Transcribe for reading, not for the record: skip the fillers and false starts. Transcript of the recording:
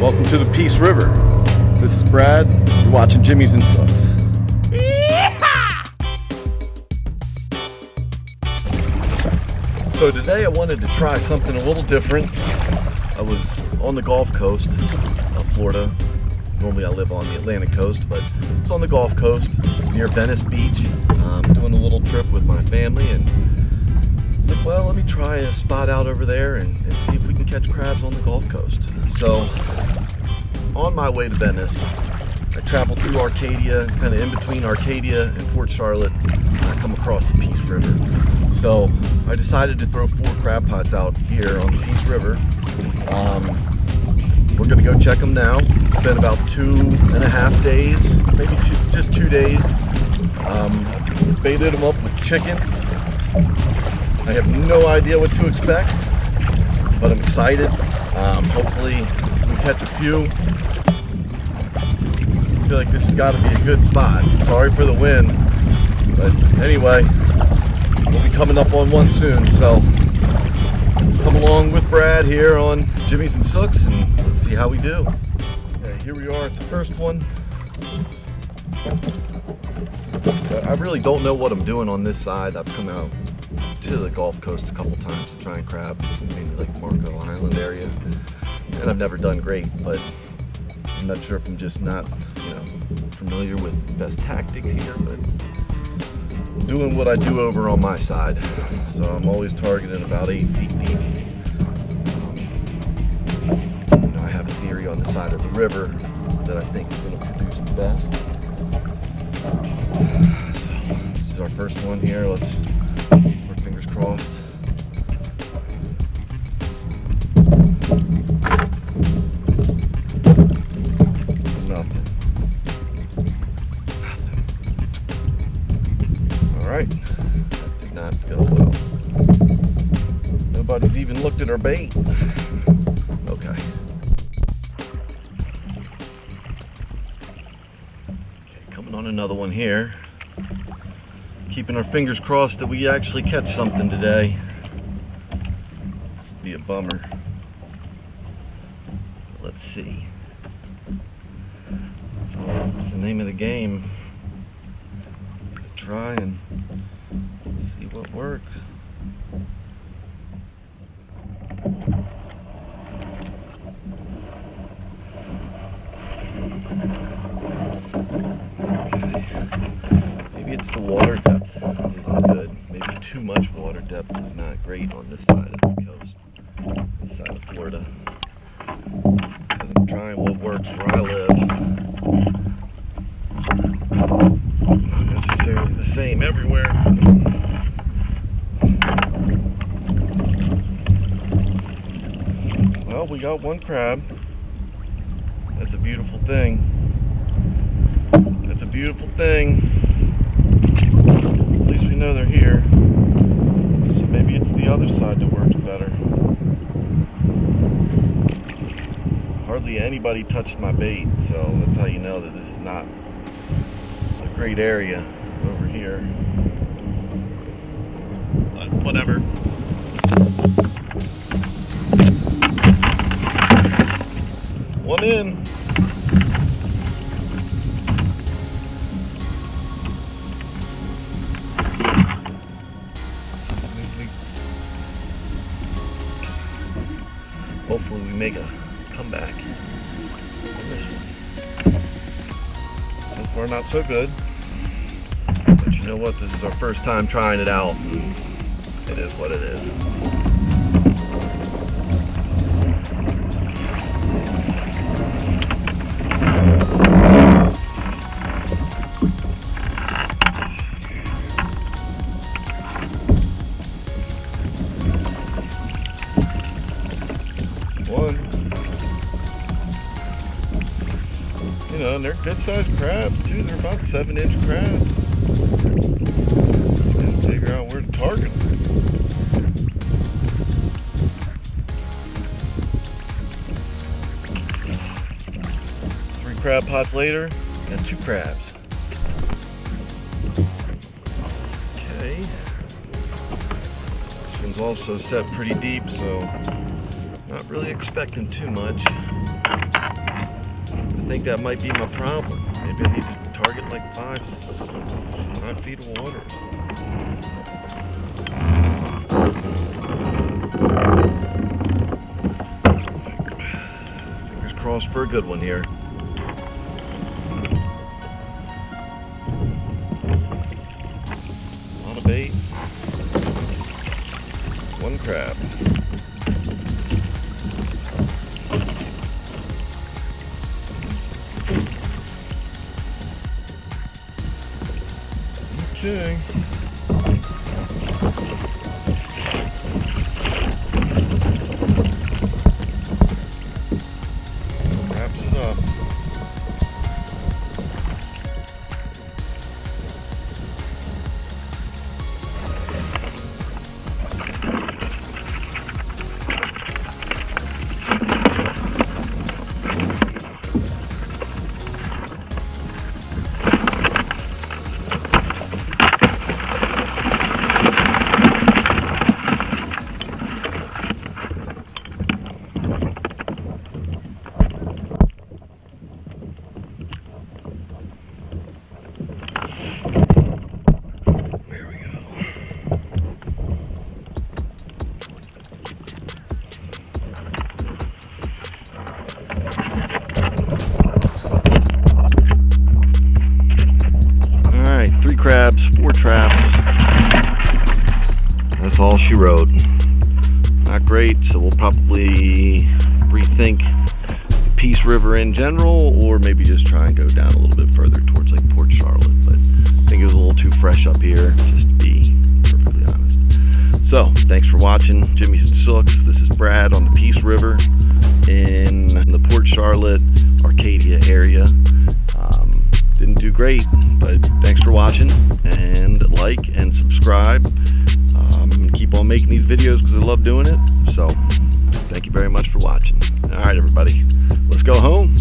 Welcome to the Peace River. This is Brad. You're watching Jimmy's and Sucks. So today I wanted to try something a little different. I was on the Gulf Coast of Florida. Normally I live on the Atlantic coast, but it's on the Gulf Coast near Venice Beach. Doing a little trip with my family, and it's like, well, let me try a spot out over there and see if we can catch crabs on the Gulf Coast. So on my way to Venice, I traveled through Arcadia, kind of in between Arcadia and Port Charlotte, and I come across the Peace River. So I decided to throw 4 crab pots out here on the Peace River. We're gonna go check them now. It's been about 2.5 days, maybe just 2 days. Baited them up with chicken. I have no idea what to expect, but I'm excited. Hopefully we catch a few. I feel like this has got to be a good spot. Sorry for the wind, but anyway, we'll be coming up on one soon. So come along with Brad here on Jimmy's and Sooks, and let's see how we do. Okay, here we are at the first one. I really don't know what I'm doing on this side. I've come out to the Gulf Coast a couple times to try and crab, mainly like Marco Island area, and I've never done great, but I'm not sure if I'm just not, familiar with best tactics here, but I'm doing what I do over on my side. So I'm always targeting about 8 feet deep. I have a theory on the side of the river that I think is going to produce the best. So this is our first one here. Let's keep our fingers crossed. Nothing. Alright. That did not go well. Nobody's even looked at our bait. Okay. Coming on another one here. Keeping our fingers crossed that we actually catch something today. This will be a bummer. Let's see. So that's the name of the game. Try and see what works. Maybe it's the water depth isn't good. Maybe too much water depth is not great on this side of the coast, this side of Florida. Because I'm trying what works where I live. Not necessarily the same everywhere. Well, we got one crab. That's a beautiful thing. That's a beautiful thing. At least we know they're here. So maybe it's the other side that works better. Hardly anybody touched my bait, so that's how you know that this is not a great area over here. But whatever. One in. Hopefully we make a comeback on this one. So far not so good. But you know what? This is our first time trying it out. It is what it is. One. And they're good sized crabs too. They're about 7-inch crabs. Just gotta figure out where to target them. 3 crab pots later, got 2 crabs. Okay. This one's also set pretty deep, so Not really expecting too much. I think that might be my problem. Maybe I need to target like 5 feet of water. Fingers crossed for a good one here. A lot of bait. 1 crab. Okay. Wraps it up. Crabs, 4 traps. That's all she wrote. Not great, so we'll probably rethink the Peace River in general, or maybe just try and go down a little bit further towards like Port Charlotte. But I think it was a little too fresh up here, just to be perfectly honest. So, thanks for watching. Jimmy's and Sooks. This is Brad on the Peace River in the Port Charlotte, Arcadia area. Didn't do great, but thanks for watching, and like and subscribe. Keep on making these videos because I love doing it. So thank you very much for watching. All right, everybody, let's go home.